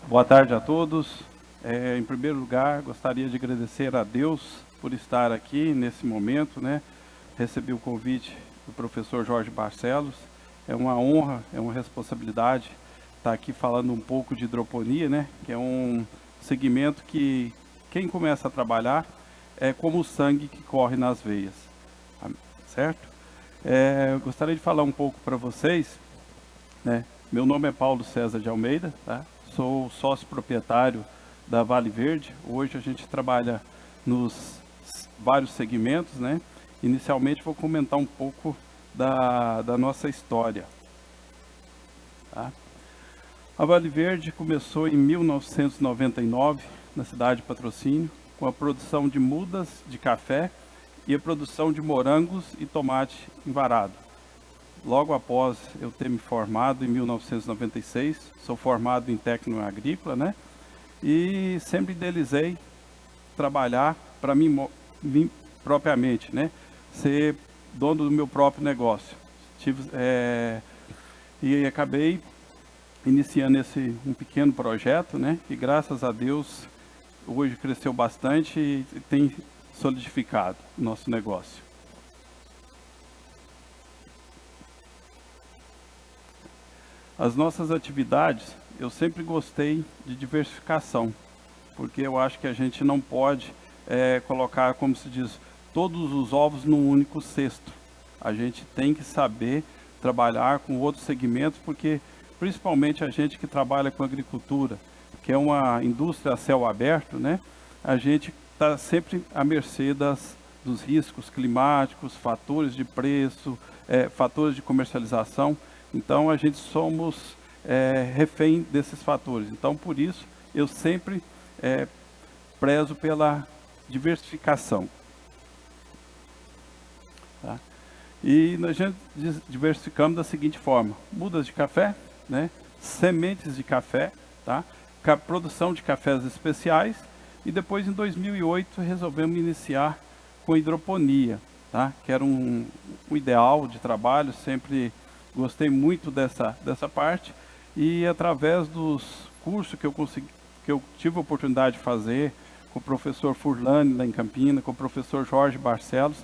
Boa tarde a todos. Em primeiro lugar, gostaria de agradecer a Deus por estar aqui nesse momento, né? Recebi o convite do professor Jorge Barcelos. É uma honra, é uma responsabilidade estar aqui falando um pouco de hidroponia, né? Que é um segmento que quem começa a trabalhar é como o sangue que corre nas veias, certo? Eu gostaria de falar um pouco para vocês, né? Meu nome é Paulo César de Almeida, tá? Sou sócio proprietário da Vale Verde. Hoje a gente trabalha nos vários segmentos, né? Inicialmente vou comentar um pouco da nossa história, tá? A Vale Verde começou em 1999, na cidade de Patrocínio, com a produção de mudas de café e a produção de morangos e tomate envarado. Logo após eu ter me formado em 1996, sou formado em técnico agrícola, né? E sempre idealizei trabalhar para mim propriamente, né? Ser dono do meu próprio negócio. E acabei iniciando um pequeno projeto, né? Que graças a Deus hoje cresceu bastante e tem solidificado o nosso negócio. As nossas atividades, eu sempre gostei de diversificação, porque eu acho que a gente não pode colocar, como se diz, todos os ovos num único cesto. A gente tem que saber trabalhar com outros segmentos, porque principalmente a gente que trabalha com agricultura, que é uma indústria a céu aberto, né? A gente está sempre à mercê dos riscos climáticos, fatores de preço, fatores de comercialização. Então a gente somos refém desses fatores. Então por isso eu sempre prezo pela diversificação. Tá? E nós diversificamos da seguinte forma: mudas de café, né? Sementes de café, tá? Produção de cafés especiais, e depois em 2008 resolvemos iniciar com hidroponia, tá? Que era um ideal de trabalho, sempre gostei muito dessa parte, e através dos cursos que eu tive a oportunidade de fazer com o professor Furlani lá em Campinas, com o professor Jorge Barcelos,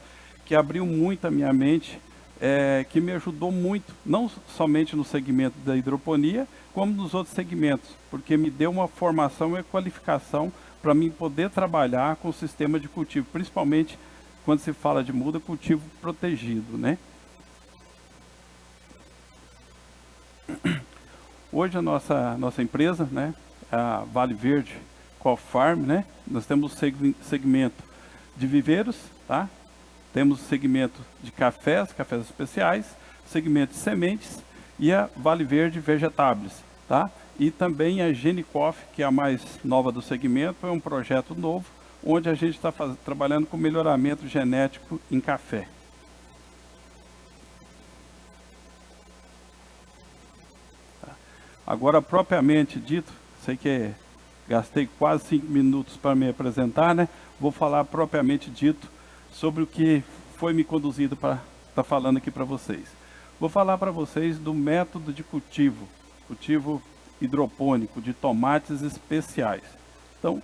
que abriu muito a minha mente, que me ajudou muito, não somente no segmento da hidroponia, como nos outros segmentos, porque me deu uma formação e qualificação para mim poder trabalhar com o sistema de cultivo, principalmente quando se fala de muda, cultivo protegido, né? Hoje a nossa empresa, né, a Vale Verde Coffee Farm, né, nós temos o segmento de viveiros, tá? Temos o segmento de cafés especiais, segmento de sementes e a Vale Verde Vegetables, tá? E também a Gene Coffee, que é a mais nova do segmento, é um projeto novo, onde a gente está trabalhando com melhoramento genético em café. Agora, propriamente dito, sei que gastei quase 5 minutos para me apresentar, né? Vou falar propriamente dito sobre o que foi me conduzido para estar falando aqui para vocês. Vou falar para vocês do método de cultivo hidropônico de tomates especiais. Então,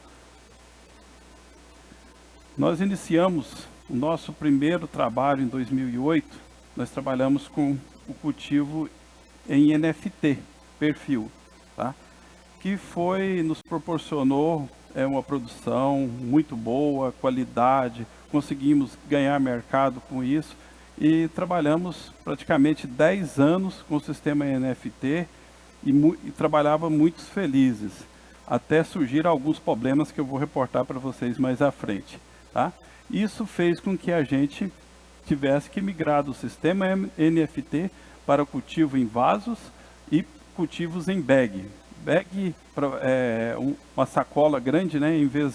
nós iniciamos o nosso primeiro trabalho em 2008, nós trabalhamos com o cultivo em NFT, perfil, tá? Que nos proporcionou uma produção muito boa, qualidade, conseguimos ganhar mercado com isso e trabalhamos praticamente 10 anos com o sistema NFT e trabalhava muito felizes, até surgir alguns problemas que eu vou reportar para vocês mais à frente, tá? Isso fez com que a gente tivesse que migrar do sistema NFT para o cultivo em vasos e cultivos em bag. Bag é uma sacola grande, né? Em vez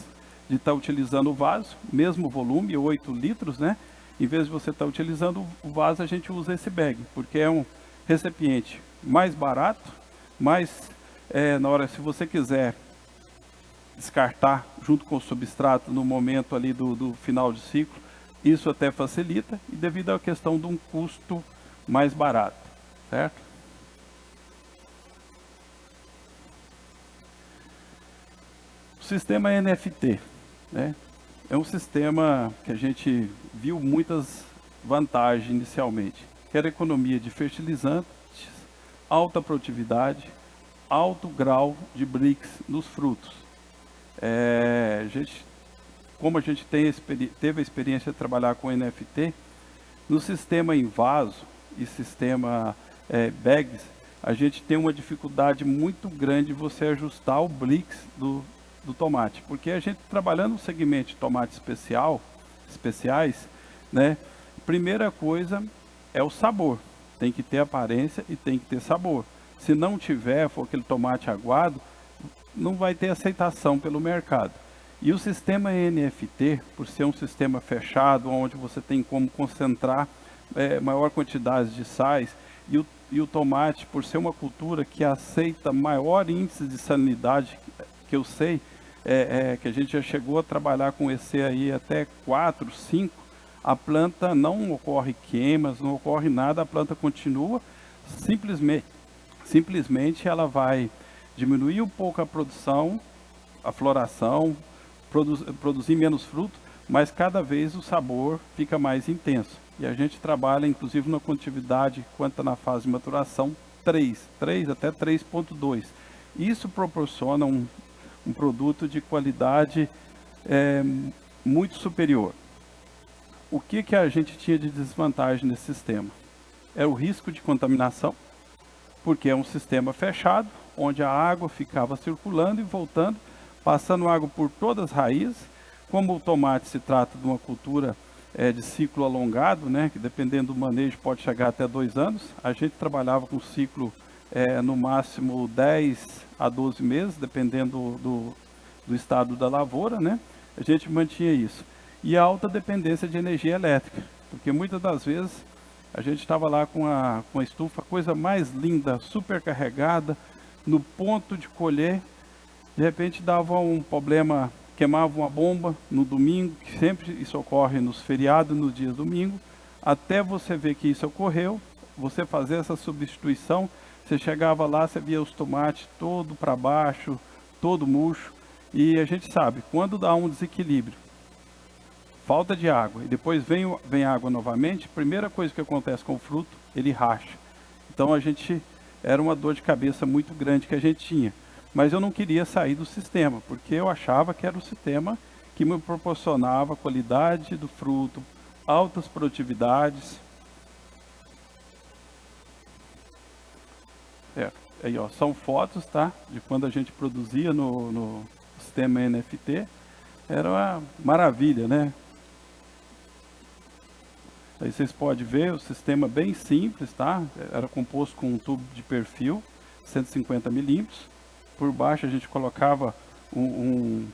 de estar utilizando o vaso, mesmo volume, 8 litros, né? Em vez de você estar utilizando o vaso, a gente usa esse bag, porque é um recipiente mais barato, mas na hora, se você quiser descartar junto com o substrato no momento ali do final de ciclo, isso até facilita, e devido à questão de um custo mais barato, certo? O sistema NFT, né? É um sistema que a gente viu muitas vantagens inicialmente, que era economia de fertilizantes, alta produtividade, alto grau de BRICS nos frutos. Como a gente teve a experiência de trabalhar com NFT, no sistema em vaso e sistema bags, a gente tem uma dificuldade muito grande de você ajustar o BRICS do tomate, porque a gente trabalhando no segmento de tomate especiais, né? Primeira coisa é o sabor, tem que ter aparência e tem que ter sabor. Se não tiver, for aquele tomate aguado, não vai ter aceitação pelo mercado. E o sistema NFT, por ser um sistema fechado, onde você tem como concentrar maior quantidade de sais, e o tomate, por ser uma cultura que aceita maior índice de salinidade, que eu sei, que a gente já chegou a trabalhar com esse aí até 4, 5, a planta não ocorre queimas, não ocorre nada, a planta continua, simplesmente ela vai diminuir um pouco a produção, a floração, produzir menos fruto, mas cada vez o sabor fica mais intenso. E a gente trabalha, inclusive, na quantidade, quando está na fase de maturação, 3 até 3,2. Isso proporciona um produto de qualidade muito superior. O que a gente tinha de desvantagem nesse sistema? É o risco de contaminação, porque é um sistema fechado, onde a água ficava circulando e voltando, passando água por todas as raízes. Como o tomate se trata de uma cultura de ciclo alongado, né, que dependendo do manejo pode chegar até 2 anos, a gente trabalhava com ciclo no máximo 10 a 12 meses, dependendo do estado da lavoura, né, a gente mantinha isso. E a alta dependência de energia elétrica, porque muitas das vezes a gente estava lá com a estufa, coisa mais linda, super carregada, no ponto de colher, de repente dava um problema, queimava uma bomba no domingo, que sempre isso ocorre nos feriados, nos dias domingo, até você ver que isso ocorreu, você fazer essa substituição, você chegava lá, você via os tomates todo para baixo, todo murcho, e a gente sabe, quando dá um desequilíbrio, falta de água, e depois vem água novamente, a primeira coisa que acontece com o fruto, ele racha. Então era uma dor de cabeça muito grande que a gente tinha. Mas eu não queria sair do sistema, porque eu achava que era o sistema que me proporcionava qualidade do fruto, altas produtividades. Aí, ó, são fotos, tá? De quando a gente produzia no sistema NFT. Era uma maravilha, né? Aí vocês podem ver o sistema bem simples, tá? Era composto com um tubo de perfil, 150 milímetros. Por baixo a gente colocava um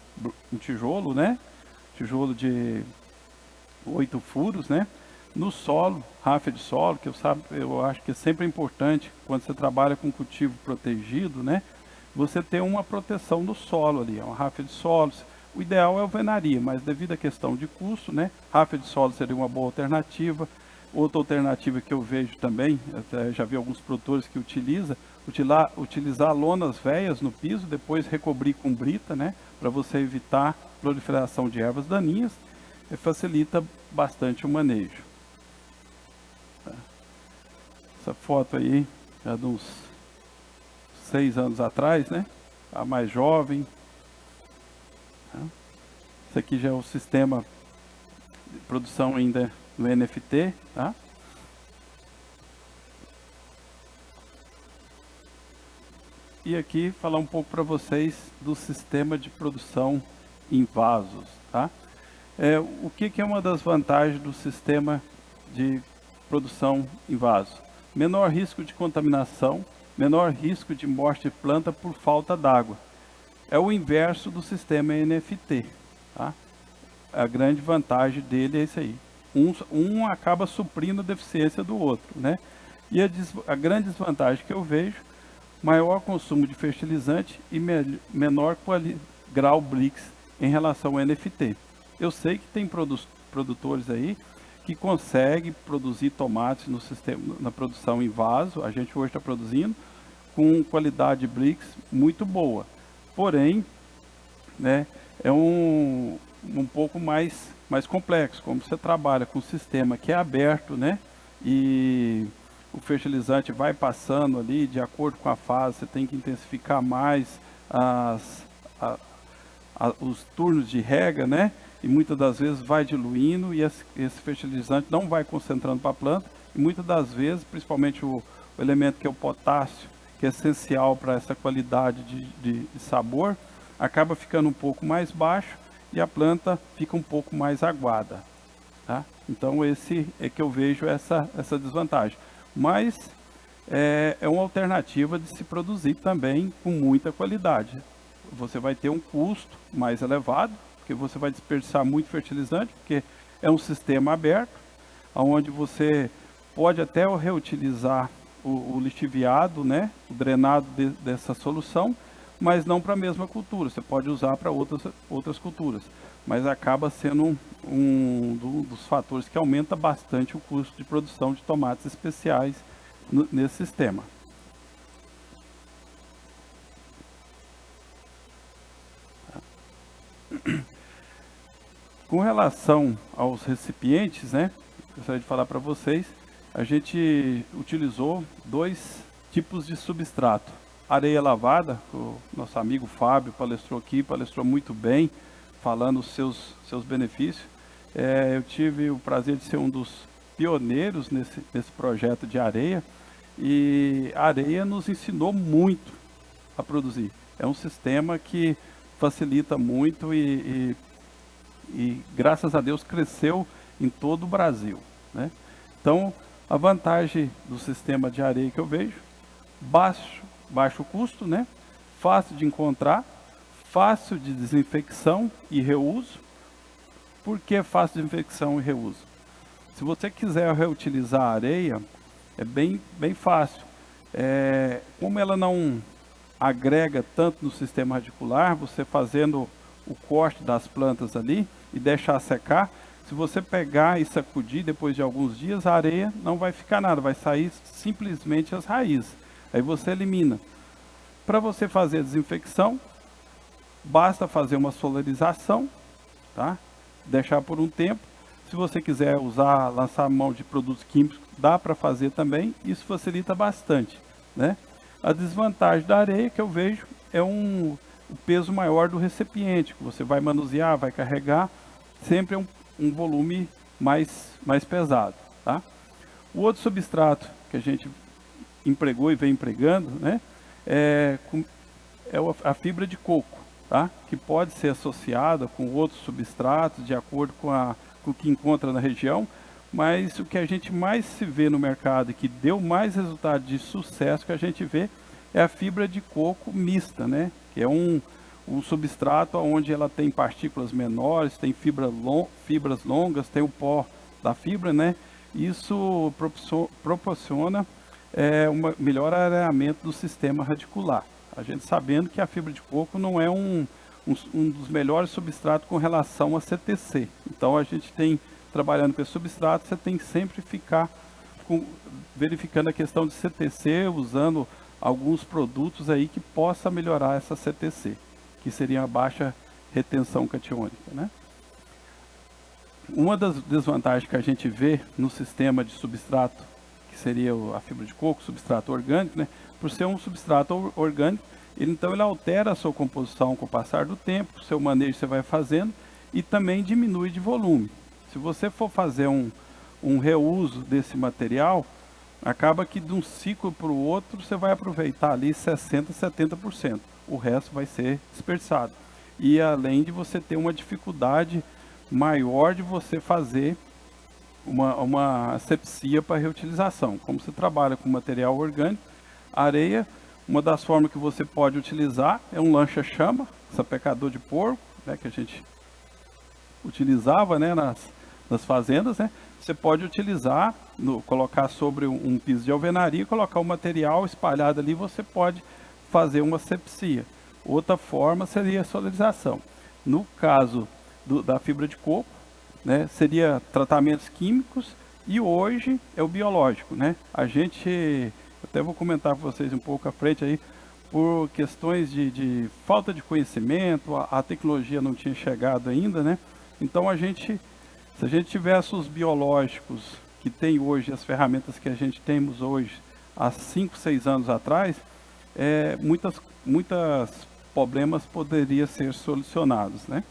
tijolo, né? Tijolo de 8 furos, né? No solo, ráfia de solo, que eu acho que é sempre importante quando você trabalha com cultivo protegido, né? Você ter uma proteção no solo ali, uma ráfia de solo. O ideal é alvenaria, mas devido à questão de custo, né? Ráfia de solo seria uma boa alternativa. Outra alternativa que eu vejo também, até já vi alguns produtores que utilizar lonas velhas no piso, depois recobrir com brita, né? Para você evitar proliferação de ervas daninhas, e facilita bastante o manejo. Essa foto aí é de uns 6 anos atrás, né? A mais jovem. Esse aqui já é o sistema de produção ainda no NFT, tá? E aqui falar um pouco para vocês do sistema de produção em vasos, tá? O que é uma das vantagens do sistema de produção em vaso? Menor risco de contaminação, menor risco de morte de planta por falta d'água. É o inverso do sistema NFT, tá? A grande vantagem dele é isso aí. Um acaba suprindo a deficiência do outro, né? E a grande desvantagem que eu vejo, maior consumo de fertilizante e menor grau BRICS em relação ao NFT. Eu sei que tem produtores aí que conseguem produzir tomates no sistema, na produção em vaso, a gente hoje está produzindo, com qualidade BRICS muito boa. Porém, né, é um pouco mais complexo. Como você trabalha com um sistema que é aberto, né, e o fertilizante vai passando ali de acordo com a fase, você tem que intensificar mais as, a- os turnos de rega, né? E muitas das vezes vai diluindo e esse fertilizante não vai concentrando para a planta. E muitas das vezes, principalmente o elemento que é o potássio, que é essencial para essa qualidade de sabor, acaba ficando um pouco mais baixo e a planta fica um pouco mais aguada. Tá? Então esse é que eu vejo essa desvantagem. Mas é uma alternativa de se produzir também com muita qualidade. Você vai ter um custo mais elevado, porque você vai desperdiçar muito fertilizante, porque é um sistema aberto, onde você pode até reutilizar o lixiviado, né, o drenado dessa solução, mas não para a mesma cultura. Você pode usar para outras culturas, mas acaba sendo um dos fatores que aumenta bastante o custo de produção de tomates especiais nesse sistema. Com relação aos recipientes, né, gostaria de falar para vocês, a gente utilizou 2 tipos de substrato. Areia lavada, o nosso amigo Fábio palestrou aqui, palestrou muito bem, falando os seus benefícios. Eu tive o prazer de ser um dos pioneiros nesse projeto de areia, e a areia nos ensinou muito a produzir. É um sistema que facilita muito e graças a Deus cresceu em todo o Brasil, né? Então, a vantagem do sistema de areia que eu vejo, baixo custo, né? Fácil de encontrar, fácil de desinfecção e reuso. Por que fácil de desinfecção e reuso? Se você quiser reutilizar a areia, é bem fácil. Como ela não agrega tanto no sistema radicular, você fazendo o corte das plantas ali e deixar secar, se você pegar e sacudir depois de alguns dias, a areia não vai ficar nada, vai sair simplesmente as raízes. Aí você elimina. Para você fazer a desinfecção, basta fazer uma solarização, tá? Deixar por um tempo. Se você quiser lançar mão de produtos químicos, dá para fazer também. Isso facilita bastante, né? A desvantagem da areia que eu vejo é o peso maior do recipiente, que você vai manusear, vai carregar, sempre é um volume mais pesado, tá? O outro substrato que a gente empregou e vem empregando, né, é a fibra de coco, tá? Que pode ser associada com outros substratos de acordo com o que encontra na região, mas o que a gente mais se vê no mercado e que deu mais resultado de sucesso que a gente vê é a fibra de coco mista, né? Que é um substrato onde ela tem partículas menores, tem fibras longas, tem o pó da fibra, né? Isso proporciona um melhor areamento do sistema radicular. A gente sabendo que a fibra de coco não é um dos melhores substratos com relação a CTC. Então a gente tem, trabalhando com esse substrato, você tem que sempre ficar verificando a questão de CTC, usando alguns produtos aí que possa melhorar essa CTC, que seria a baixa retenção catiônica, né? Uma das desvantagens que a gente vê no sistema de substrato, que seria a fibra de coco, substrato orgânico, né? Por ser um substrato orgânico, então ele altera a sua composição com o passar do tempo, o seu manejo você vai fazendo e também diminui de volume. Se você for fazer um reuso desse material, acaba que de um ciclo para o outro você vai aproveitar ali 60%, 70%. O resto vai ser desperdiçado. E além de você ter uma dificuldade maior de você fazer uma asepsia para reutilização. Como você trabalha com material orgânico, areia, uma das formas que você pode utilizar é um lança-chama, sapecador de porco, né, que a gente utilizava, né, nas fazendas, né? Você pode utilizar, colocar sobre um piso de alvenaria, colocar o material espalhado ali, você pode fazer uma asepsia. Outra forma seria a solarização. No caso da fibra de coco, né, seria tratamentos químicos e hoje é o biológico, né? A gente, até vou comentar com vocês um pouco à frente aí, por questões de falta de conhecimento, a tecnologia não tinha chegado ainda, né? Então se a gente tivesse os biológicos que tem hoje, as ferramentas que a gente temos hoje, há 5, 6 anos atrás, muitos problemas poderiam ser solucionados, né?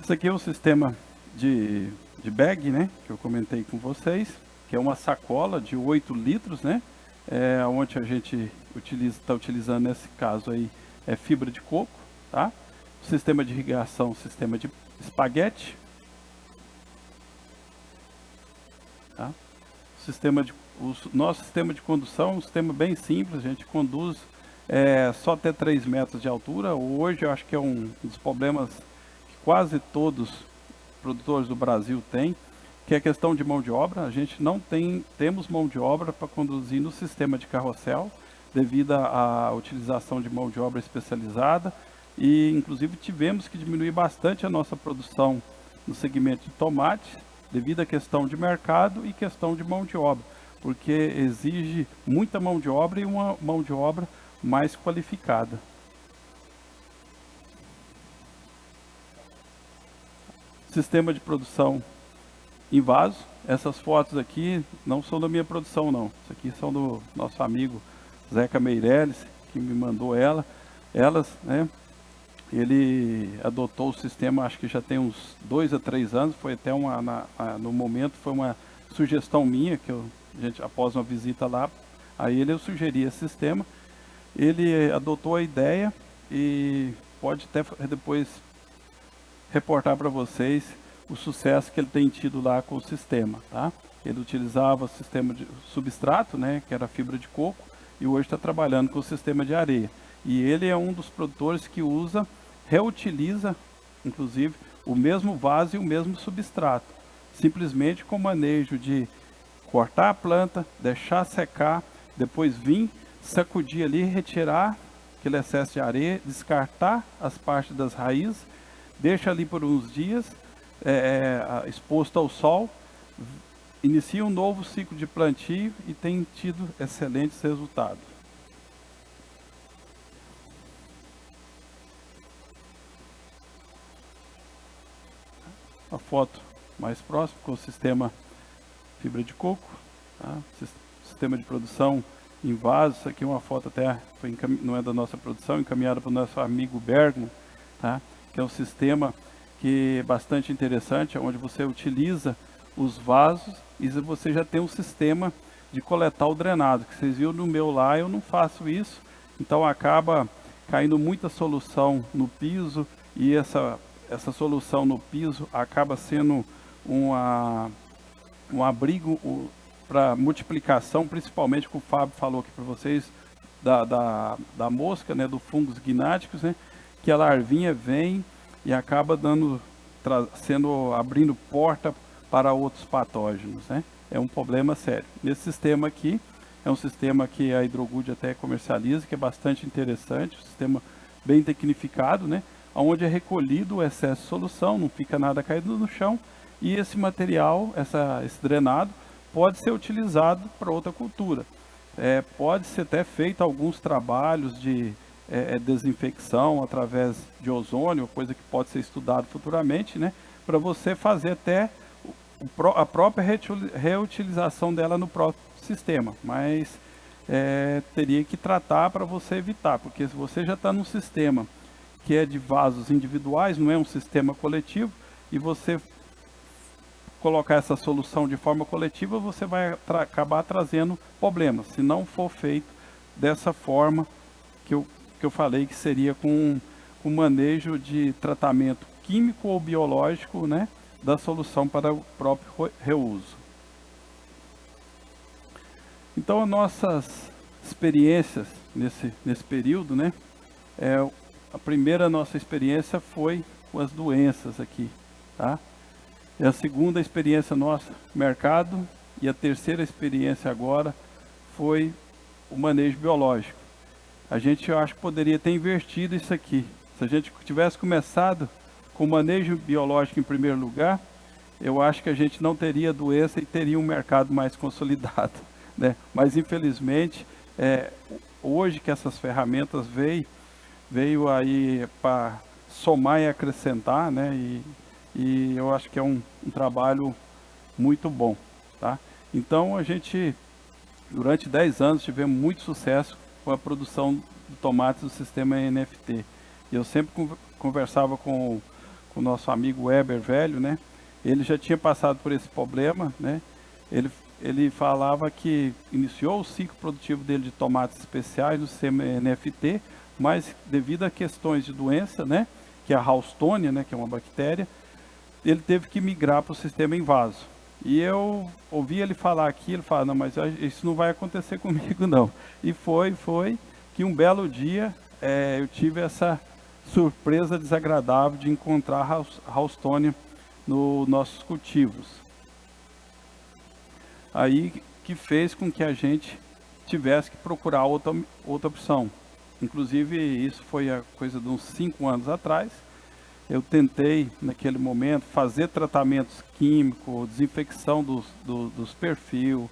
Esse aqui é o sistema de bag, né, que eu comentei com vocês, que é uma sacola de 8 litros, né, onde a gente está utilizando nesse caso aí fibra de coco, tá? O sistema de irrigação, sistema de espaguete, tá? Nosso sistema de condução é um sistema bem simples, a gente conduz só até 3 metros de altura. Hoje eu acho que é um dos problemas que quase todos os produtores do Brasil têm, que é a questão de mão de obra. A gente não temos mão de obra para conduzir no sistema de carrossel, devido à utilização de mão de obra especializada, e inclusive tivemos que diminuir bastante a nossa produção no segmento de tomate, devido à questão de mercado e questão de mão de obra, porque exige muita mão de obra e uma mão de obra mais qualificada. Sistema de produção em vaso. Essas fotos aqui não são da minha produção, não. Isso aqui são do nosso amigo Zeca Meirelles, que me mandou elas, né? Ele adotou o sistema, acho que já tem uns 2 a 3 anos, foi até no momento foi uma sugestão minha, que após uma visita lá, a ele eu sugeri esse sistema. Ele adotou a ideia e pode até depois reportar para vocês o sucesso que ele tem tido lá com o sistema, tá? Ele utilizava o sistema de substrato, né, que era fibra de coco, e hoje está trabalhando com o sistema de areia. E ele é um dos produtores que reutiliza, inclusive, o mesmo vaso e o mesmo substrato, simplesmente com manejo de cortar a planta, deixar secar, depois vir, sacudir ali, retirar aquele excesso de areia, descartar as partes das raízes, deixa ali por uns dias, exposto ao sol, inicia um novo ciclo de plantio e tem tido excelentes resultados. A foto mais próxima com o sistema fibra de coco, tá? Sistema de produção em vaso. Isso aqui é uma foto até, não é da nossa produção, encaminhada para o nosso amigo Bergman, tá? Que é um sistema que é bastante interessante, onde você utiliza os vasos e você já tem um sistema de coletar o drenado, que vocês viram no meu lá, eu não faço isso, então acaba caindo muita solução no piso, e essa solução no piso acaba sendo um abrigo para multiplicação, principalmente que o Fábio falou aqui para vocês, da mosca, né, do fungos gnáticos, né, que a larvinha vem e acaba abrindo porta para outros patógenos, né? É um problema sério. Esse sistema aqui é um sistema que a Hidrogood até comercializa, que é bastante interessante, um sistema bem tecnificado, né? Onde é recolhido o excesso de solução, não fica nada caído no chão, e esse material, esse drenado, pode ser utilizado para outra cultura. Pode ser até feito alguns trabalhos de desinfecção através de ozônio, coisa que pode ser estudado futuramente, né? Para você fazer até a própria reutilização dela no próprio sistema, mas teria que tratar para você evitar, porque se você já está num sistema que é de vasos individuais, não é um sistema coletivo, e você colocar essa solução de forma coletiva, você vai acabar trazendo problemas, se não for feito dessa forma que eu falei, que seria com manejo de tratamento químico ou biológico, né, da solução para o próprio reuso. Então, as nossas experiências nesse período, né, a primeira nossa experiência foi com as doenças aqui, tá? E a segunda experiência nossa, mercado, e a terceira experiência agora foi o manejo biológico. A gente, eu acho que poderia ter invertido isso aqui. Se a gente tivesse começado com o manejo biológico em primeiro lugar, eu acho que a gente não teria doença e teria um mercado mais consolidado, né? Mas infelizmente, hoje que essas ferramentas veio aí para somar e acrescentar, né? E eu acho que é um trabalho muito bom, tá? Então a gente, durante 10 anos, tivemos muito sucesso com a produção de tomates do sistema NFT. E eu sempre conversava com o nosso amigo Weber Velho, né? Ele já tinha passado por esse problema, né? Ele falava que iniciou o ciclo produtivo dele de tomates especiais no sistema NFT, mas devido a questões de doença, né? Que é a Haustonia, né? Que é uma bactéria, ele teve que migrar para o sistema em vaso. E eu ouvi ele falar aqui, ele fala, não, mas isso não vai acontecer comigo não. E foi que um belo dia eu tive essa surpresa desagradável de encontrar Haustonia nos nossos cultivos. Aí que fez com que a gente tivesse que procurar outra opção. Inclusive, isso foi a coisa de uns 5 anos atrás. Eu tentei, naquele momento, fazer tratamentos químicos, desinfecção dos perfis,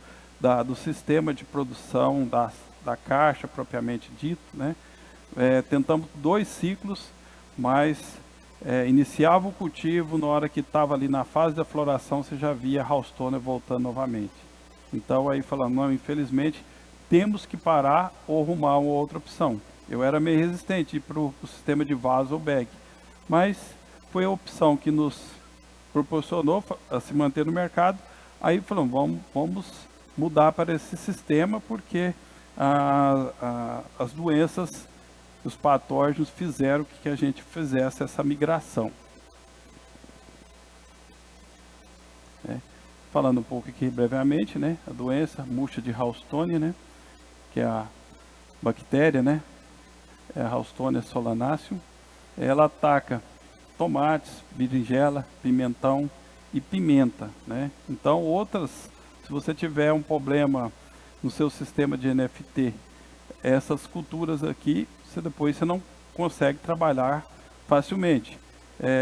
do sistema de produção, da caixa propriamente dito, né? Tentamos 2 ciclos, mas iniciava o cultivo, na hora que estava ali na fase da floração, você já via a Haustonia voltando novamente. Então aí falando, não, infelizmente, temos que parar ou arrumar uma outra opção. Eu era meio resistente para o sistema de vaso ou bag, mas foi a opção que nos proporcionou a se manter no mercado. Aí falamos, vamos mudar para esse sistema, porque as doenças, os patógenos fizeram que a gente fizesse essa migração. Falando um pouco aqui brevemente, né, a doença murcha de Haustonia, né, que é a bactéria, né, é a Haustonia solanaceum. Ela ataca tomates, berinjela, pimentão e pimenta, né? Então se você tiver um problema no seu sistema de NFT, essas culturas aqui, depois você não consegue trabalhar facilmente.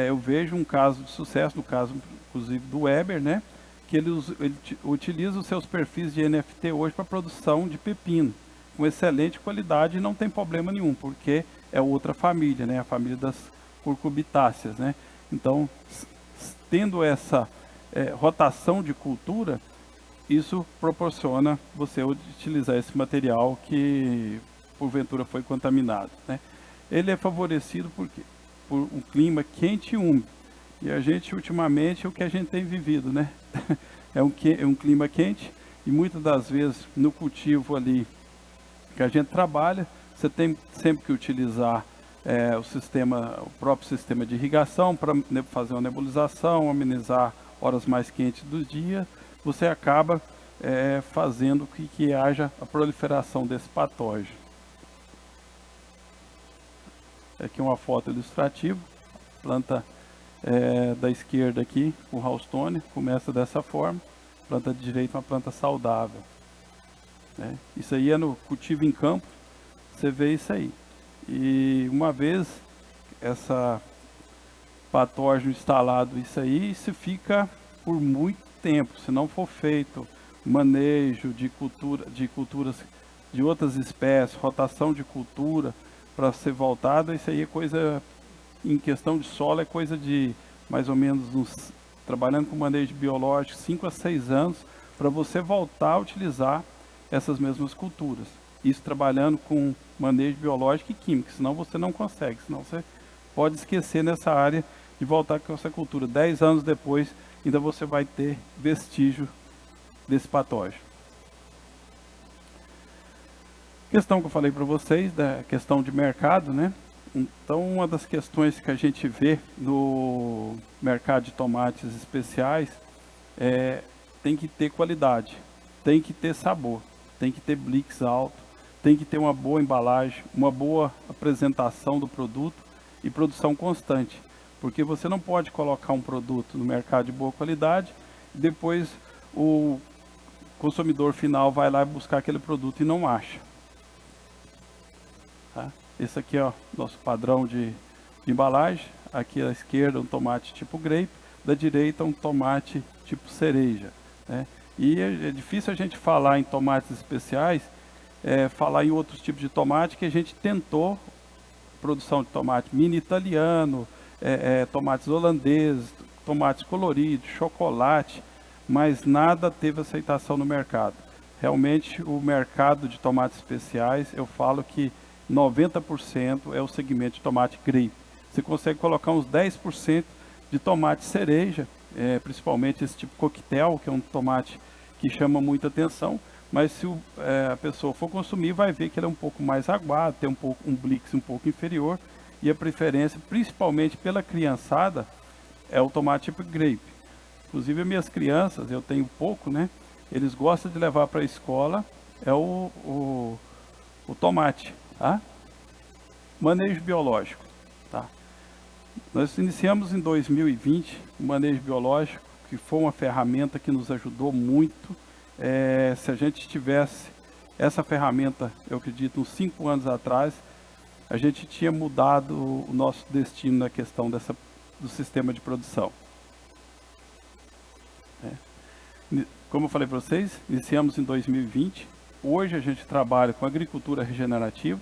Eu vejo um caso de sucesso, no caso inclusive do Weber, né? Que ele utiliza os seus perfis de NFT hoje para produção de pepino, com excelente qualidade e não tem problema nenhum, porque é outra família, né? A família das curcubitáceas, né? Então, tendo essa rotação de cultura, isso proporciona você utilizar esse material que porventura foi contaminado, né? Ele é favorecido por um clima quente e úmido. E a gente, ultimamente, é o que a gente tem vivido, né? É um clima quente e muitas das vezes no cultivo ali que a gente trabalha, você tem sempre que utilizar o próprio sistema de irrigação para fazer uma nebulização, amenizar horas mais quentes do dia. Você acaba fazendo que haja a proliferação desse patógeno. Aqui uma foto ilustrativa, planta da esquerda aqui, o Haustonia, começa dessa forma, planta de direita uma planta saudável. Isso aí é no cultivo em campo, você vê isso aí. E uma vez essa patógeno instalado isso aí, isso fica por muito tempo, se não for feito manejo de culturas de outras espécies, rotação de cultura para ser voltada, isso aí é coisa, em questão de solo, é coisa de mais ou menos trabalhando com manejo biológico, 5 a 6 anos, para você voltar a utilizar essas mesmas culturas. Isso trabalhando com manejo biológico e químico, senão você não consegue, senão você pode esquecer nessa área de voltar com essa cultura. 10 anos depois, ainda você vai ter vestígio desse patógeno. Questão que eu falei para vocês, da questão de mercado, né? Então, uma das questões que a gente vê no mercado de tomates especiais tem que ter qualidade, tem que ter sabor, tem que ter Blix alto, tem que ter uma boa embalagem, uma boa apresentação do produto e produção constante. Porque você não pode colocar um produto no mercado de boa qualidade e depois o consumidor final vai lá buscar aquele produto e não acha. Tá? Esse aqui é o nosso padrão de embalagem. Aqui à esquerda um tomate tipo grape, da direita um tomate tipo cereja, né? E é difícil a gente falar em tomates especiais, falar em outros tipos de tomate que a gente tentou, produção de tomate mini italiano, tomates holandeses, tomates coloridos, chocolate, mas nada teve aceitação no mercado. Realmente o mercado de tomates especiais, eu falo que 90% é o segmento de tomate grape. Você consegue colocar uns 10% de tomate cereja, principalmente esse tipo coquetel, que é um tomate que chama muita atenção, mas se a pessoa for consumir, vai ver que ele é um pouco mais aguado, tem um blix um pouco inferior, e a preferência, principalmente pela criançada, é o tomate tipo grape. Inclusive, as minhas crianças, eu tenho pouco, né? Eles gostam de levar para a escola, o tomate, tá? Manejo biológico, tá? Nós iniciamos em 2020 o manejo biológico, que foi uma ferramenta que nos ajudou muito. Se a gente tivesse essa ferramenta, eu acredito, uns 5 anos atrás, a gente tinha mudado o nosso destino na questão do sistema de produção. Como eu falei para vocês, iniciamos em 2020. Hoje a gente trabalha com agricultura regenerativa,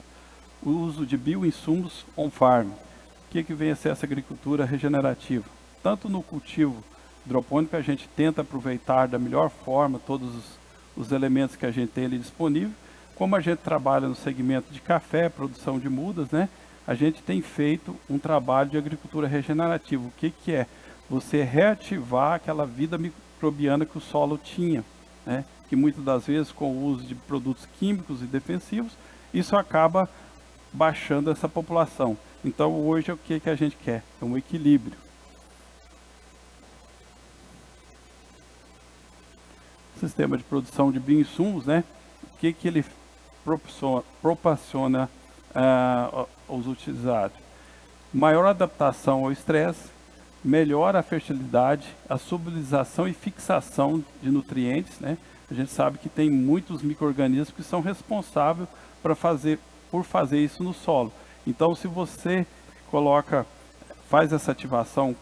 o uso de bioinsumos on-farm. O que vem a ser essa agricultura regenerativa? Tanto no cultivo hidropônico, a gente tenta aproveitar da melhor forma todos os elementos que a gente tem ali disponível, como a gente trabalha no segmento de café, produção de mudas, né? A gente tem feito um trabalho de agricultura regenerativa. O que é? Você reativar aquela vida microbiana que o solo tinha, né? Que muitas das vezes, com o uso de produtos químicos e defensivos, isso acaba baixando essa população. Então, hoje, o que a gente quer? É um equilíbrio. Sistema de produção de bioinsumos, né? O que ele proporciona aos utilizados? Maior adaptação ao estresse, melhora a fertilidade, a solubilização e fixação de nutrientes, né? A gente sabe que tem muitos micro-organismos que são responsáveis por fazer isso no solo. Então, se você faz essa ativação,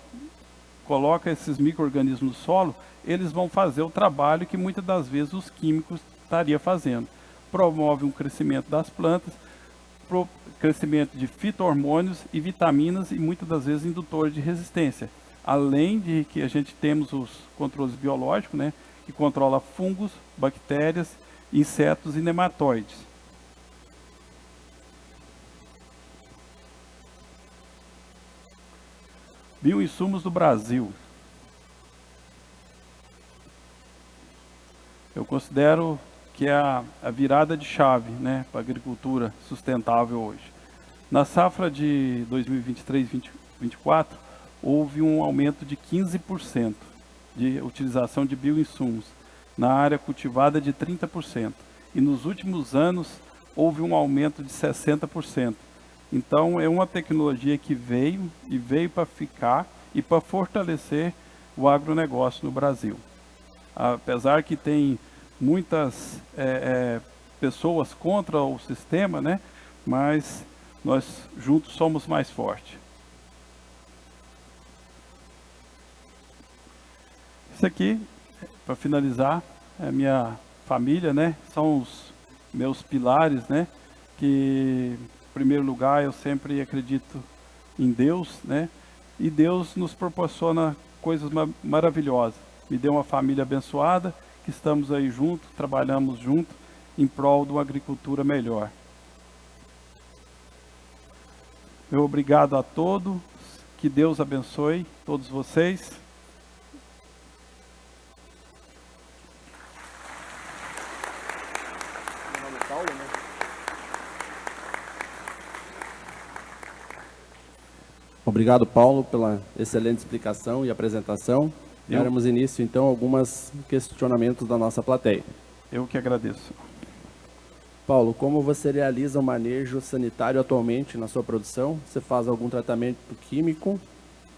coloca esses micro-organismos no solo, eles vão fazer o trabalho que muitas das vezes os químicos estariam fazendo. Promove um crescimento das plantas, crescimento de fito-hormônios e vitaminas e muitas das vezes indutores de resistência. Além de que a gente temos os controles biológicos, né, que controla fungos, bactérias, insetos e nematóides. Bioinsumos do Brasil. Eu considero que é a virada de chave, né, para a agricultura sustentável hoje. Na safra de 2023-2024, houve um aumento de 15% de utilização de bioinsumos, na área cultivada de 30%. E nos últimos anos, houve um aumento de 60%. Então, é uma tecnologia que veio para ficar e para fortalecer o agronegócio no Brasil. Apesar que tem muitas pessoas contra o sistema, né? Mas nós juntos somos mais fortes. Isso aqui, para finalizar, é a minha família, né? São os meus pilares, né? Que, em primeiro lugar, eu sempre acredito em Deus, né? E Deus nos proporciona coisas maravilhosas. Me deu uma família abençoada, que estamos aí juntos, trabalhamos juntos em prol de uma agricultura melhor. Meu obrigado a todos, que Deus abençoe todos vocês. Meu nome é Paulo, né? Obrigado, Paulo, pela excelente explicação e apresentação. Daremos início, então, a alguns questionamentos da nossa plateia. Eu que agradeço. Paulo, como você realiza o manejo sanitário atualmente na sua produção? Você faz algum tratamento químico?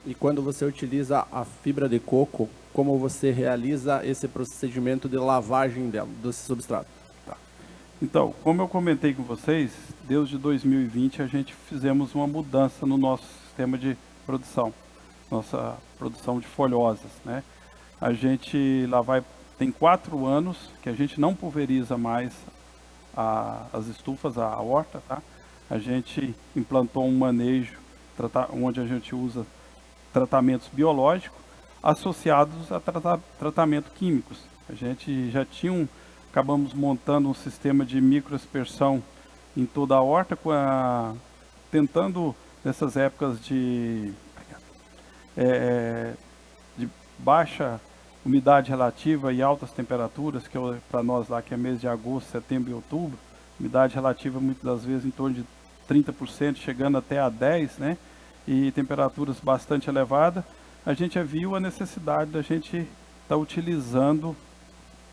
E quando você utiliza a fibra de coco, como você realiza esse procedimento de lavagem dela, desse substrato? Tá. Então, como eu comentei com vocês, desde 2020 a gente fizemos uma mudança no nosso sistema de produção. Nossa produção de folhosas, né? A gente lá tem 4 anos que a gente não pulveriza mais as estufas, a horta, tá? A gente implantou um manejo onde a gente usa tratamentos biológicos associados a tratamento químicos. A gente já acabamos montando um sistema de microaspersão em toda a horta, tentando nessas épocas de baixa umidade relativa e altas temperaturas, que para nós lá que é mês de agosto, setembro e outubro, umidade relativa muitas das vezes em torno de 30%, chegando até a 10%, né? E temperaturas bastante elevadas, a gente viu a necessidade da gente estar utilizando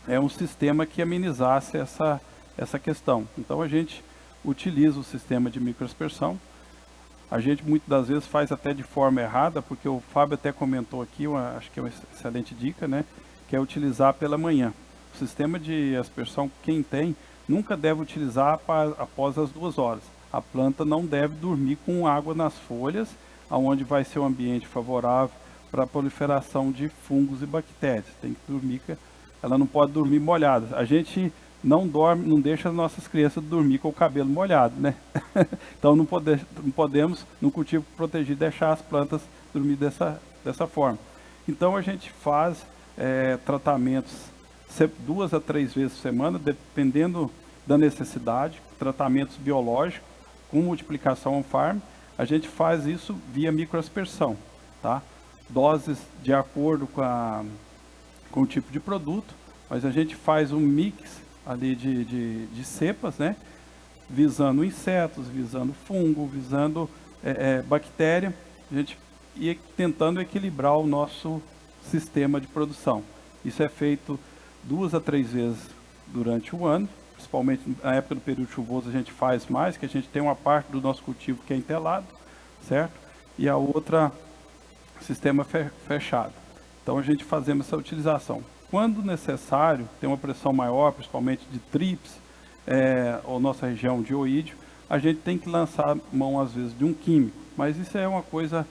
um sistema que amenizasse essa questão. Então a gente utiliza o sistema de microaspersão. A gente muitas das vezes faz até de forma errada, porque o Fábio até comentou aqui, acho que é uma excelente dica, né? Que é utilizar pela manhã. O sistema de aspersão, quem tem, nunca deve utilizar após as 2 horas. A planta não deve dormir com água nas folhas, onde vai ser um ambiente favorável para a proliferação de fungos e bactérias. Tem que dormir, ela não pode dormir molhada. A gente não deixa as nossas crianças dormir com o cabelo molhado, né? Então não podemos, no cultivo protegido, deixar as plantas dormir dessa forma. Então a gente faz tratamentos 2 a 3 vezes por semana, dependendo da necessidade, tratamentos biológicos com multiplicação on-farm. A gente faz isso via microaspersão, tá? Doses de acordo com o tipo de produto, mas a gente faz um mix ali de cepas, né? Visando insetos, visando fungo, visando bactéria, a gente ia tentando equilibrar o nosso sistema de produção. Isso é feito 2 a 3 vezes durante o ano, principalmente na época do período chuvoso a gente faz mais, que a gente tem uma parte do nosso cultivo que é entelado, certo? E a outra, sistema fechado. Então a gente fazemos essa utilização. Quando necessário, tem uma pressão maior, principalmente de trips, ou nossa região de oídio, a gente tem que lançar mão às vezes de um químico, mas isso é uma coisa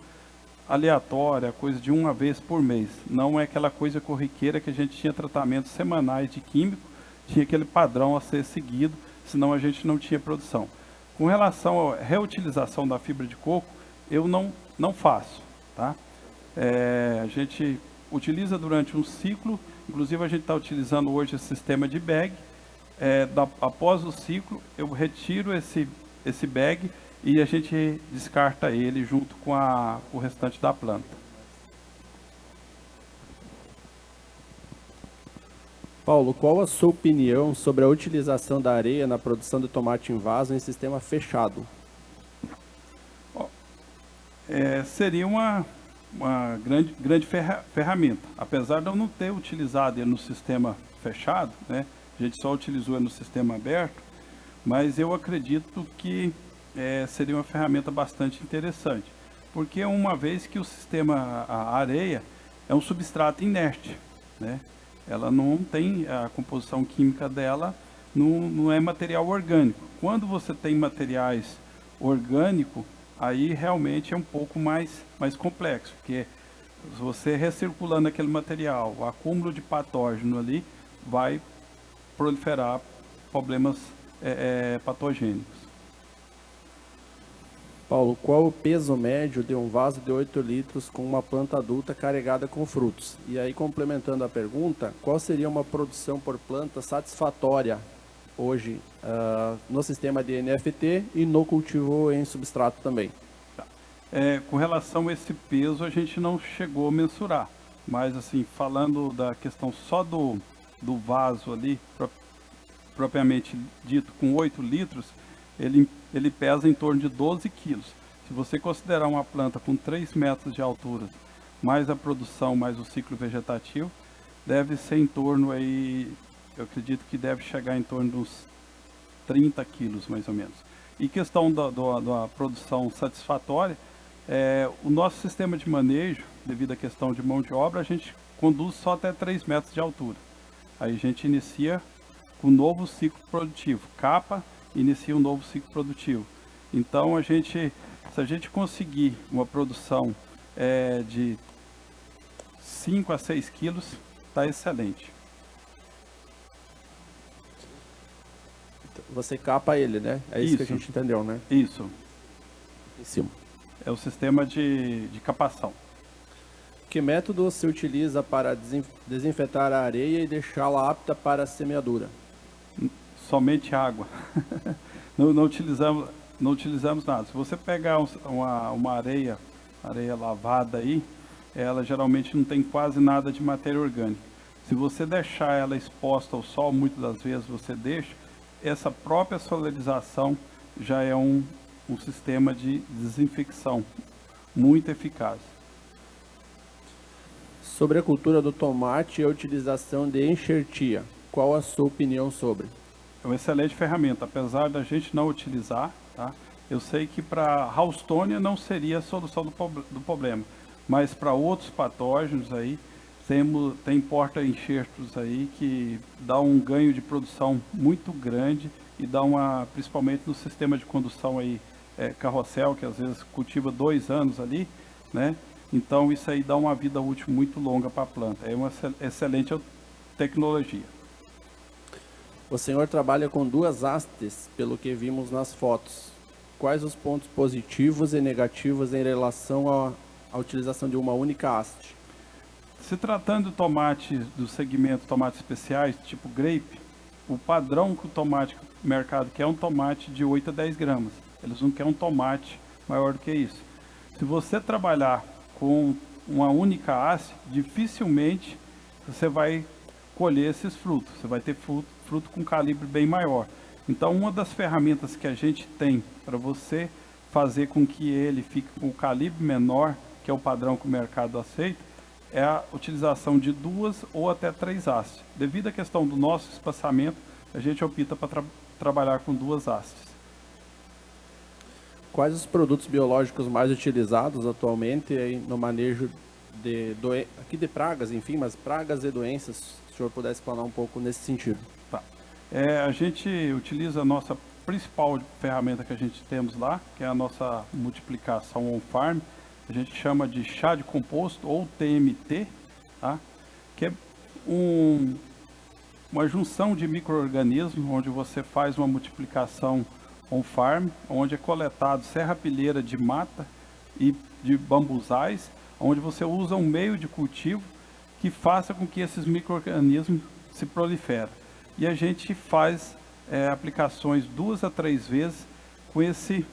aleatória, coisa de uma vez por mês. Não é aquela coisa corriqueira que a gente tinha tratamentos semanais de químico, tinha aquele padrão a ser seguido, senão a gente não tinha produção. Com relação à reutilização da fibra de coco, eu não faço, tá? A gente utiliza durante um ciclo, inclusive a gente está utilizando hoje esse sistema de bag. Após o ciclo, eu retiro esse bag e a gente descarta ele junto com o restante da planta. Paulo, qual a sua opinião sobre a utilização da areia na produção de tomate em vaso em sistema fechado? Seria uma grande ferramenta. Apesar de eu não ter utilizado ele no sistema fechado, né? A gente só utilizou ele no sistema aberto, mas eu acredito que seria uma ferramenta bastante interessante. Porque uma vez que a areia é um substrato inerte, né? Ela não tem, a composição química dela não é material orgânico. Quando você tem materiais orgânicos, aí realmente é um pouco mais complexo, porque se você recirculando aquele material, o acúmulo de patógeno ali vai proliferar problemas patogênicos. Paulo, qual o peso médio de um vaso de 8 litros com uma planta adulta carregada com frutos? E aí, complementando a pergunta, qual seria uma produção por planta satisfatória hoje no sistema de NFT e no cultivo em substrato também? Tá. Com relação a esse peso, a gente não chegou a mensurar, mas assim, falando da questão só do vaso ali, propriamente dito, com 8 litros, ele pesa em torno de 12 quilos. Se você considerar uma planta com 3 metros de altura, mais a produção, mais o ciclo vegetativo, deve ser em torno aí, eu acredito que deve chegar em torno dos 30 quilos, mais ou menos. E questão da produção satisfatória, o nosso sistema de manejo, devido à questão de mão de obra, a gente conduz só até 3 metros de altura. Aí a gente inicia com um novo ciclo produtivo, inicia um novo ciclo produtivo. Então, se a gente conseguir uma produção de 5 a 6 quilos, está excelente. você capa ele, né? É isso que a Isso. gente entendeu, né? Isso, Em cima. é o sistema de capação. Que método você utiliza para desinfetar a areia e deixá-la apta para a semeadura? Somente água. Não utilizamos nada. Se você pegar uma areia lavada aí, ela geralmente não tem quase nada de matéria orgânica. Se você deixar ela exposta ao sol, muitas das vezes você deixa, essa própria solarização já é um sistema de desinfecção muito eficaz. Sobre a cultura do tomate e a utilização de enxertia, qual a sua opinião sobre? É uma excelente ferramenta, apesar da gente não utilizar, tá? Eu sei que para Houstônia não seria a solução do problema, mas para outros patógenos aí, tem porta-enxertos aí que dá um ganho de produção muito grande e dá principalmente no sistema de condução aí, carrossel, que às vezes cultiva 2 anos ali, né? Então isso aí dá uma vida útil muito longa para a planta. É uma excelente tecnologia. O senhor trabalha com 2 hastes, pelo que vimos nas fotos. Quais os pontos positivos e negativos em relação à utilização de uma única haste? Se tratando de tomate do segmento tomates especiais, tipo grape, o padrão que o tomate o mercado quer é um tomate de 8 a 10 gramas. Eles não querem um tomate maior do que isso. Se você trabalhar com uma única haste, dificilmente você vai colher esses frutos. Você vai ter fruto com calibre bem maior. Então, uma das ferramentas que a gente tem para você fazer com que ele fique com o calibre menor, que é o padrão que o mercado aceita, é a utilização de 2 ou até 3 hastes. Devido à questão do nosso espaçamento, a gente opta para trabalhar com 2 hastes. Quais os produtos biológicos mais utilizados atualmente aí no manejo aqui de pragas, enfim, mas pragas e doenças, se o senhor pudesse falar um pouco nesse sentido? Tá. A gente utiliza a nossa principal ferramenta que a gente temos lá, que é a nossa multiplicação on-farm, a gente chama de chá de composto ou TMT, tá? Que é uma junção de micro-organismos onde você faz uma multiplicação on-farm, onde é coletado serrapilheira de mata e de bambuzais, onde você usa um meio de cultivo que faça com que esses micro-organismos se proliferem. E a gente faz aplicações 2 a 3 vezes com esse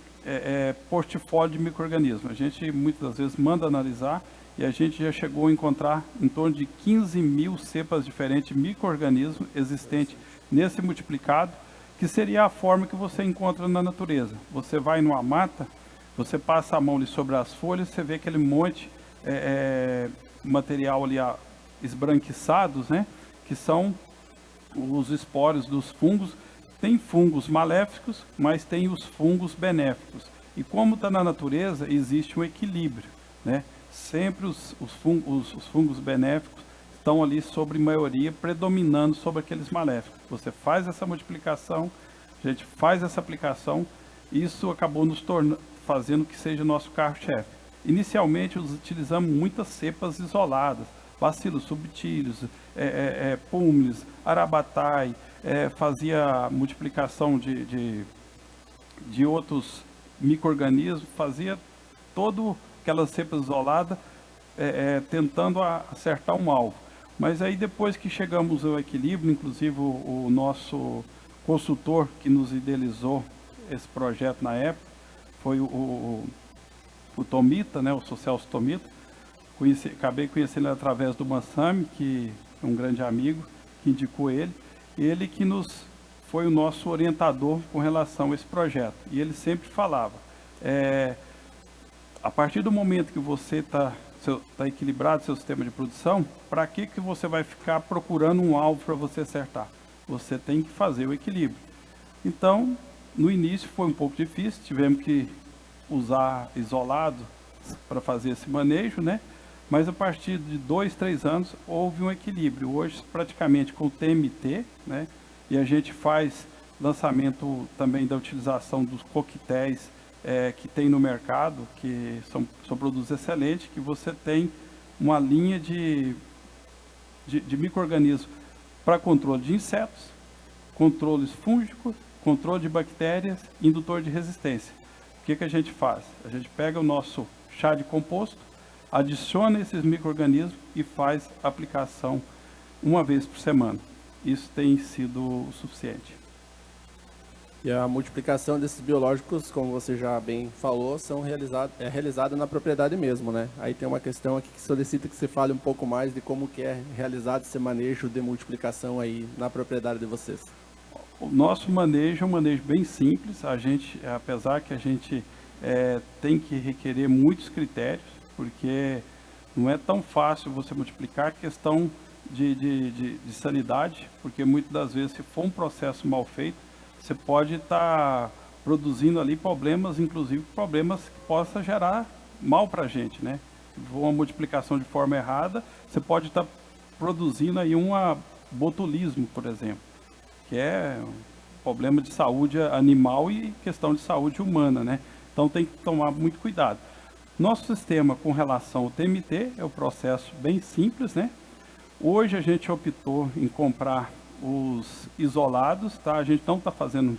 portfólio de micro-organismos. A gente muitas das vezes manda analisar e a gente já chegou a encontrar em torno de 15 mil cepas diferentes de micro-organismos existentes nesse multiplicado, que seria a forma que você encontra na natureza. Você vai numa mata, você passa a mão ali sobre as folhas, você vê aquele monte material ali esbranquiçados, né? Que são os espórios dos fungos. Tem fungos maléficos, mas tem os fungos benéficos. E como está na natureza, existe um equilíbrio, né? Sempre os fungos benéficos estão ali sobre maioria, predominando sobre aqueles maléficos. Você faz essa multiplicação, a gente faz essa aplicação, isso acabou nos fazendo que seja o nosso carro-chefe. Inicialmente, utilizamos muitas cepas isoladas, Bacillus subtilis, pulmis, arabatai, fazia multiplicação de outros micro-organismos, fazia todas aquelas cepas isoladas, tentando acertar um alvo. Mas aí depois que chegamos ao equilíbrio, inclusive o nosso consultor que nos idealizou esse projeto na época, foi o Tomita, né, o Celso Tomita. Acabei conhecendo ele através do Massami, que é um grande amigo, que indicou ele. Ele que foi o nosso orientador com relação a esse projeto. E ele sempre falava, a partir do momento que você está equilibrado seu sistema de produção, para que você vai ficar procurando um alvo para você acertar? Você tem que fazer o equilíbrio. Então, no início foi um pouco difícil, tivemos que usar isolado para fazer esse manejo, né? Mas a partir de 2, 3 anos houve um equilíbrio. Hoje, praticamente com o TMT, né? E a gente faz lançamento também da utilização dos coquetéis que tem no mercado, que são produtos excelentes, que você tem uma linha de micro-organismos para controle de insetos, controles fúngicos, controle de bactérias, indutor de resistência. O que a gente faz? A gente pega o nosso chá de composto, adiciona esses micro-organismos e faz a aplicação uma vez por semana. Isso tem sido o suficiente. E a multiplicação desses biológicos, como você já bem falou, é realizada na propriedade mesmo, né? Aí tem uma questão aqui que solicita que você fale um pouco mais de como que é realizado esse manejo de multiplicação aí na propriedade de vocês. O nosso manejo é um manejo bem simples. A gente, apesar que a gente tem que requerer muitos critérios, porque não é tão fácil você multiplicar, questão de sanidade, porque muitas das vezes, se for um processo mal feito, você pode estar produzindo ali problemas, inclusive problemas que possam gerar mal para a gente, né? Uma multiplicação de forma errada, você pode estar produzindo aí um botulismo, por exemplo, que é um problema de saúde animal e questão de saúde humana, né? Então tem que tomar muito cuidado. Nosso sistema com relação ao TMT é um processo bem simples, né? Hoje a gente optou em comprar os isolados, tá? A gente não está fazendo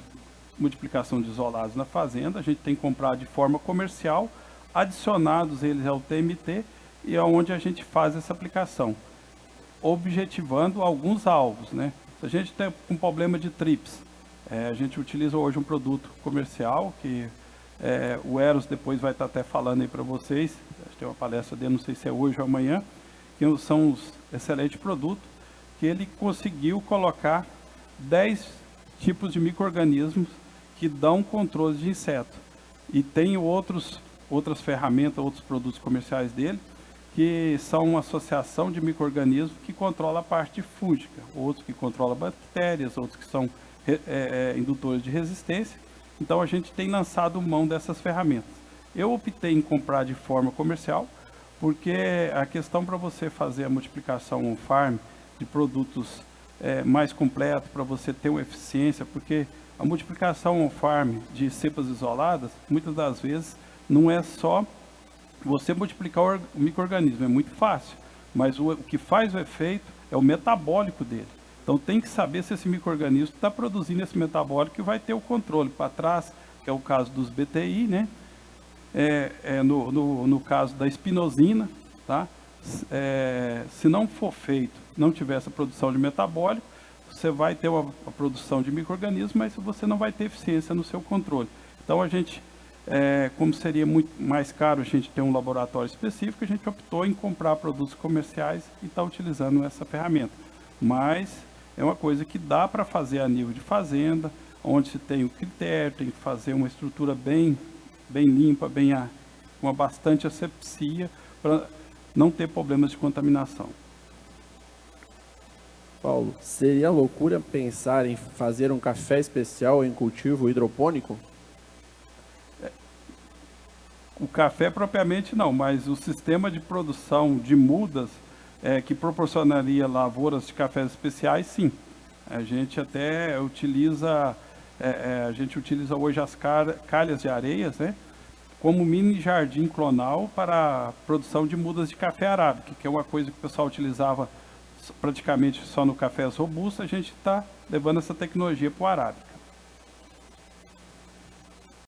multiplicação de isolados na fazenda, a gente tem que comprar de forma comercial, adicionados eles ao TMT e é onde a gente faz essa aplicação, objetivando alguns alvos, né? Se a gente tem um problema de trips, a gente utiliza hoje um produto comercial que o Eros depois vai estar até falando aí para vocês, acho que tem uma palestra dele, não sei se é hoje ou amanhã, que são os excelentes produtos, que ele conseguiu colocar 10 tipos de micro-organismos que dão controle de inseto. E tem outras ferramentas, outros produtos comerciais dele, que são uma associação de micro-organismos que controla a parte fúngica, outros que controlam bactérias, outros que são indutores de resistência. Então a gente tem lançado mão dessas ferramentas. Eu optei em comprar de forma comercial, porque a questão para você fazer a multiplicação on-farm de produtos mais completos, para você ter uma eficiência, porque a multiplicação on-farm de cepas isoladas, muitas das vezes, não é só você multiplicar o micro-organismo, é muito fácil, mas o que faz o efeito é o metabólico dele. Então tem que saber se esse micro-organismo está produzindo esse metabólico e vai ter o controle para trás, que é o caso dos BTI, né? No caso da espinosina, tá? Se não for feito, não tiver essa produção de metabólico, você vai ter uma produção de micro-organismos, mas você não vai ter eficiência no seu controle. Então a gente, como seria muito mais caro a gente ter um laboratório específico, a gente optou em comprar produtos comerciais e está utilizando essa ferramenta. Mas é uma coisa que dá para fazer a nível de fazenda, onde se tem o critério, tem que fazer uma estrutura bem limpa, com bastante asepsia, para não ter problemas de contaminação. Paulo, seria loucura pensar em fazer um café especial em cultivo hidropônico? O café propriamente não, mas o sistema de produção de mudas que proporcionaria lavouras de cafés especiais, sim. A gente até utiliza, hoje as calhas de areias, né, como mini jardim clonal para a produção de mudas de café arábica, que é uma coisa que o pessoal utilizava praticamente só no cafés robustos. A gente está levando essa tecnologia para o arábica.